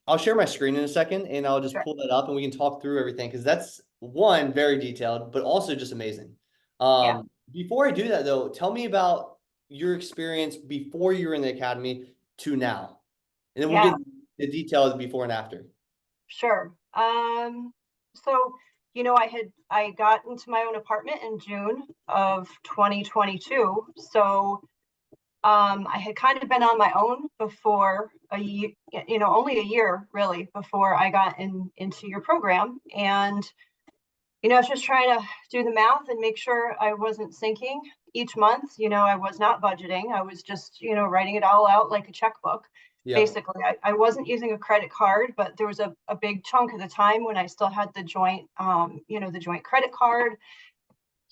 I'll share my screen in a second and I'll just Sure. pull that up and we can talk through everything because that's one, very detailed, but also just amazing. Yeah. Before I do that though, tell me about your experience before you were in the academy to now. And then we'll Yeah. get the details before and after. Sure. So, I got into my own apartment in June of 2022. So, I had kind of been on my own before a year, only a year really before I got into your program. And, I was just trying to do the math and make sure I wasn't sinking each month. I was not budgeting. I was just, writing it all out like a checkbook. Yep. Basically, I wasn't using a credit card, but there was a big chunk of the time when I still had the joint, the joint credit card,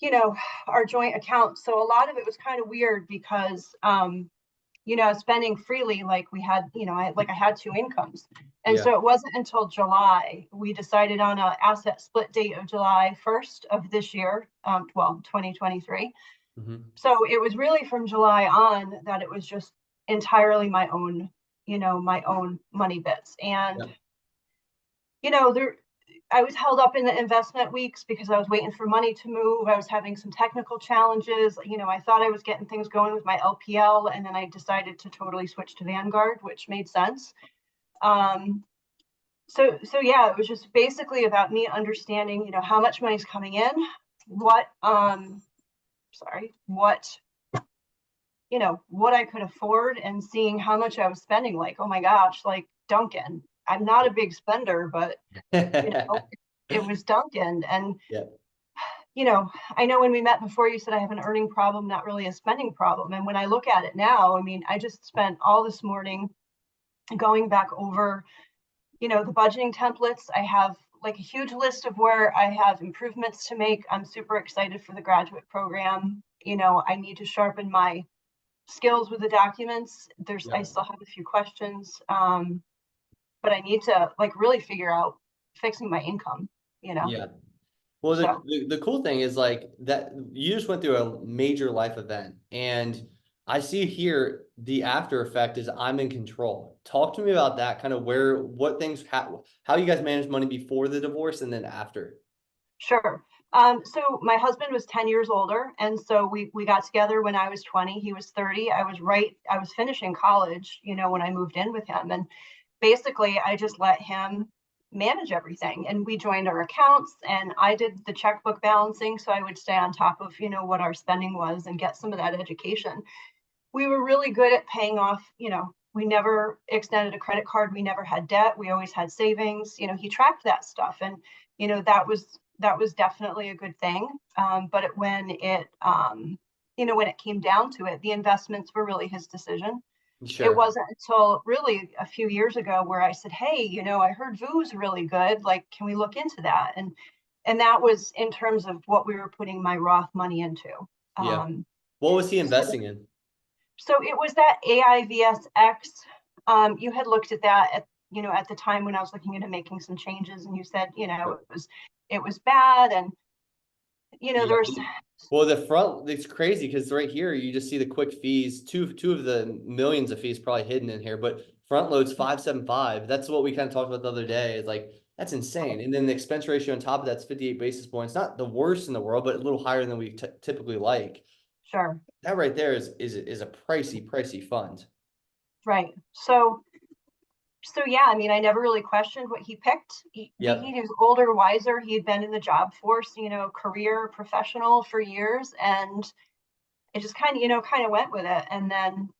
you know, our joint account. So a lot of it was kind of weird because, spending freely, like we had, I had two incomes. And Yeah. so it wasn't until July, we decided on a asset split date of July 1st of this year, 2023. Hmm. So it was really from July on that it was just entirely my own money bits. And, Yep. there, I was held up in the investment weeks because I was waiting for money to move. I was having some technical challenges. I thought I was getting things going with my LPL, and then I decided to totally switch to Vanguard, which made sense. Um, so yeah, it was just basically about me understanding, how much money's coming in, what, what, what I could afford, and seeing how much I was spending. Like, oh my gosh, like Dunkin'. I'm not a big spender, but you know, it was Dunkin'. And Yeah. I know when we met before, you said I have an earning problem, not really a spending problem. And when I look at it now, I mean, I just spent all this morning going back over, the budgeting templates. I have like a huge list of where I have improvements to make. I'm super excited for the graduate program. I need to sharpen my skills with the documents. I Yep. still have a few questions, but I need to like really figure out fixing my income, you know? Yeah. Well, So the cool thing is like that you just went through a major life event, and I see here the after effect is I'm in control. Talk to me about that, kind of what things, how you guys manage money before the divorce and then after. sure. So my husband was 10 years older. And so we got together when I was 20, he was 30. I was finishing college, when I moved in with him. And basically I just let him manage everything. And we joined our accounts, and I did the checkbook balancing. So I would stay on top of, what our spending was and get some of that education. We were really good at paying off, we never extended a credit card. We never had debt. We always had savings. He tracked that stuff. And, that was definitely a good thing. When it came down to it, the investments were really his decision. It Sure. wasn't until really a few years ago where I said, hey, I heard VU's really good. Like, can we look into that? And that was in terms of what we were putting my Roth money into. Yeah. Um, What was he so investing in? so it was that AIVSX. You had looked at that at the time when I was looking into making some changes, and you said, it was bad, and Yeah. there's Well, the front, it's crazy because right here you just see the quick fees, two of the millions of fees probably hidden in here, but front loads 575. That's what we kind of talked about the other day. It's like that's insane. And then the expense ratio on top of that's 58 basis points. Not the worst in the world, but a little higher than we typically like. sure, That right there is a pricey fund. right. So yeah, I mean, I never really questioned what he picked. Yep. He was older, wiser. He had been in the job force, career professional for years, and it just kind of went with it. And then,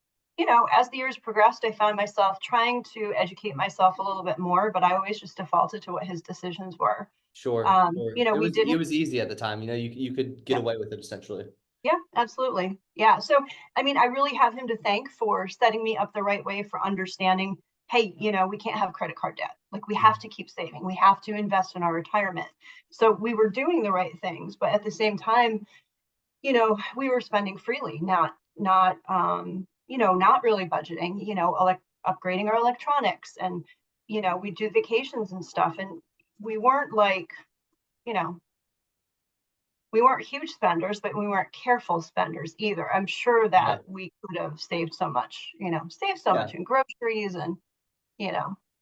as the years progressed, I found myself trying to educate myself a little bit more, but I always just defaulted to what his decisions were. Sure. Sure. We It didn't. was easy at the time. You could get Yeah, away with it essentially. yeah, absolutely. Yeah. So, I mean, I really have him to thank for setting me up the right way for understanding, hey, we can't have credit card debt. Like, we have to keep saving. We have to invest in our retirement. So we were doing the right things, but at the same time, we were spending freely, not really budgeting, upgrading our electronics, and, we do vacations and stuff. And we weren't like, you know, we weren't huge spenders, but we weren't careful spenders either. I'm sure Yeah. that we could have saved so much in groceries and,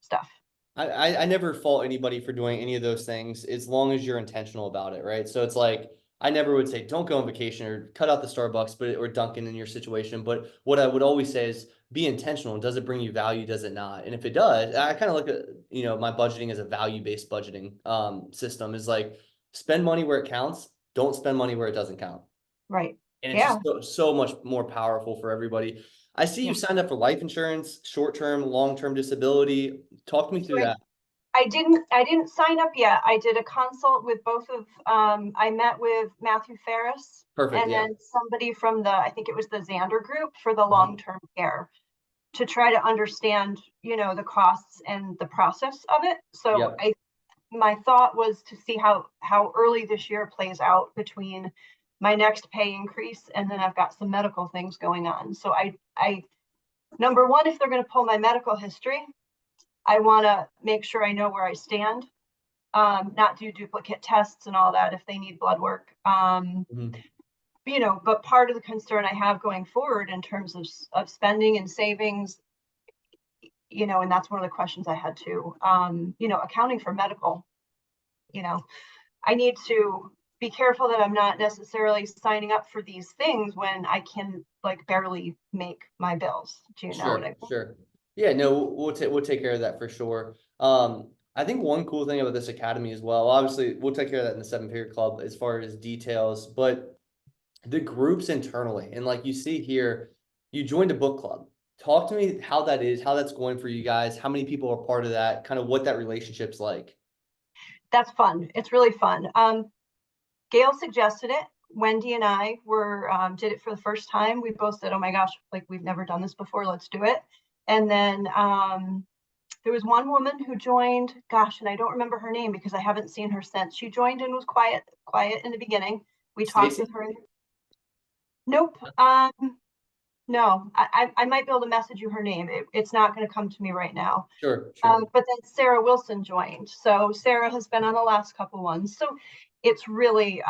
stuff. I never fault anybody for doing any of those things as long as you're intentional about it, right? So it's like I never would say don't go on vacation or cut out the Starbucks, but or Dunkin' in your situation. But what I would always say is be intentional. Does it bring you value? Does it not? And if it does, I kind of look at my budgeting as a value-based budgeting system. Is like spend money where it counts. Don't spend money where it doesn't count. Right. And it's Yeah. just so much more powerful for everybody. I see Yeah. you signed up for life insurance, short-term, long-term disability. Talk me So through that. I didn't sign up yet. I did a consult with both of, I met with Matthew Ferris Perfect. and Yeah. then somebody from I think it was the Xander Group for the Uh-huh. long-term care to try to understand, the costs and the process of it. So Yep. my thought was to see how early this year plays out between my next pay increase and then I've got some medical things going on. So I number one, if they're going to pull my medical history, I want to make sure I know where I stand, not do duplicate tests and all that if they need blood work. Mhm. But part of the concern I have going forward in terms of spending and savings, and that's one of the questions I had too, accounting for medical, you know, I need to be careful that I'm not necessarily signing up for these things when I can like barely make my bills. Do you know what I Sure, mean? sure. Yeah, no, we'll take care of that for sure. I think one cool thing about this academy as well, obviously we'll take care of that in the 7 Figure Club as far as details, but the groups internally, and like you see here, you joined a book club. Talk to me how that is, how that's going for you guys, how many people are part of that, kind of what that relationship's like. That's fun. It's really fun. Gail suggested it. Wendy and I did it for the first time. We both said, "Oh my gosh, like we've never done this before. Let's do it." And then there was one woman who joined. Gosh, and I don't remember her name because I haven't seen her since. She joined and was quiet in the beginning. We talked with Stacy? her. Nope. No, I might be able to message you her name. It's not going to come to me right now. Sure, sure. But then Sarah Wilson joined. So Sarah has been on the last couple ones. So it's really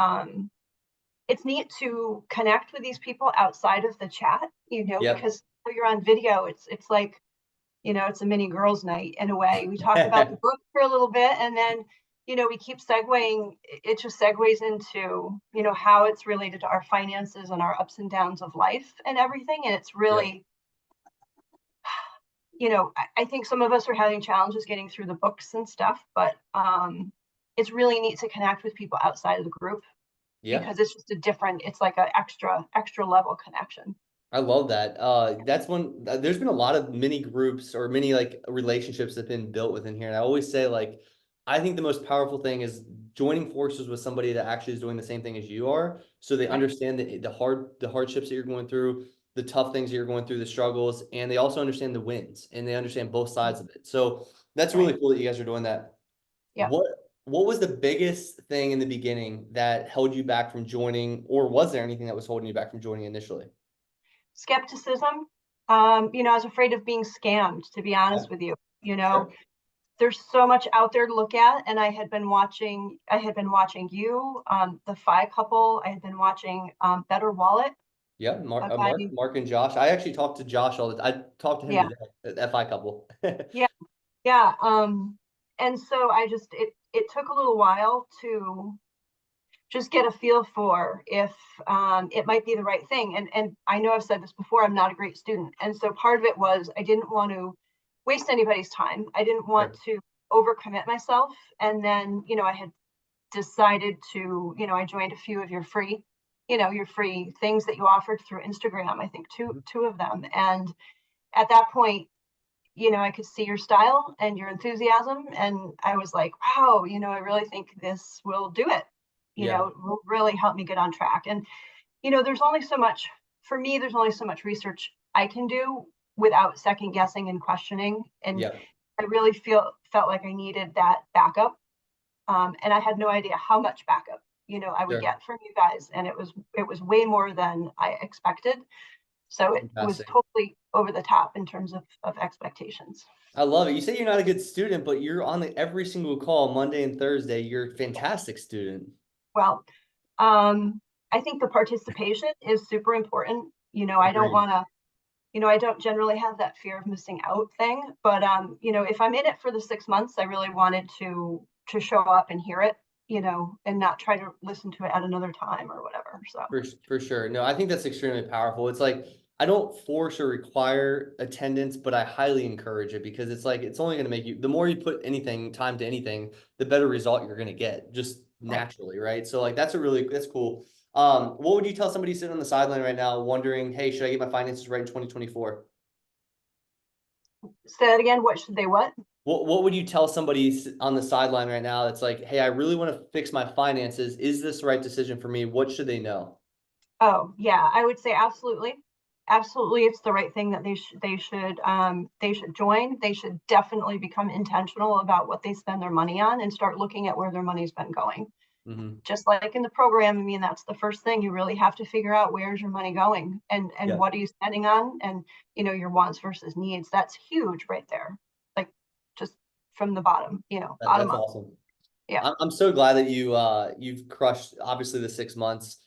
it's neat to connect with these people outside of the chat, Yep. because when you're on video, it's like, it's a mini girls' night in a way. We talk about the book for a little bit and then, we keep segueing. It just segues into, how it's related to our finances and our ups and downs of life and everything. And it's Yep. really, I think some of us are having challenges getting through the books and stuff, but it's really neat to connect with people outside of the group Yeah. because it's just it's like an extra level connection. I love that. That's there's been a lot of mini groups or mini like relationships that have been built within here. And I always say like, I think the most powerful thing is joining forces with somebody that actually is doing the same thing as you are. So they Right. understand the hardships that you're going through, the tough things that you're going through, the struggles, and they also understand the wins and they understand both sides of it. So that's Right. really cool that you guys are doing that. Yeah. What what was the biggest thing in the beginning that held you back from joining, or was there anything that was holding you back from joining initially? Skepticism. I was afraid of being scammed, to be Yeah, honest with you. sure. There's so much out there to look at. And I had been watching you, the Fi couple. I had been watching Better Wallet, Yeah, a Mark, guy named, Mark and Josh. I actually talked to Josh all the. I talked to him yeah, today. At FI couple. yeah, yeah. And so it took a little while to just get a feel for if it might be the right thing. And I know I've said this before, I'm not a great student. And so part of it was I didn't want to waste anybody's time. I didn't want Sure. to overcommit myself. And then, I had decided to, I joined a few of your free things that you offered through Instagram, I think Mhm. two of them. And at that point, I could see your style and your enthusiasm. And I was like, wow, I really think this will do it. Yeah. It will really help me get on track. And, there's only so much, for me, there's only so much research I can do without second guessing and questioning. And Yeah. I really felt like I needed that backup. And I had no idea how much backup, I would Sure. get from you guys. And it was way more than I expected. So it was Fantastic. totally over the top in terms of expectations. I love it. You say you're not a good student, but you're on every single call Monday and Thursday. You're a fantastic student. Well, I think the participation is super important. I don't Agreed. want to, you know, I don't generally have that fear of missing out thing, but, you know, if I'm in it for the 6 months, I really wanted to show up and hear it, you know, and not try to listen to it at another time or whatever, so. For sure. No, I think that's extremely powerful. It's like, I don't force or require attendance, but I highly encourage it because it's like, it's only going to make you, the more you put anything, time to anything, the better result you're going to get just Right. naturally. Right. So like, that's cool. What would you tell somebody sitting on the sideline right now wondering, hey, should I get my finances right in 2024? Say that again, what should they what? What would you tell somebody on the sideline right now that's like, hey, I really want to fix my finances. Is this the right decision for me? What should they know? Oh, yeah, I would say absolutely. Absolutely, it's the right thing that they should join. They should definitely become intentional about what they spend their money on and start looking at where their money's been going. Mm-hmm. Just like in the program, I mean, that's the first thing. You really have to figure out where's your money going and Yeah, what are you spending on, and you know, your wants versus needs. That's huge right there. Like just from the bottom, you know, bottom that's up. awesome. Yeah. I'm so glad that you've crushed obviously the 6 months.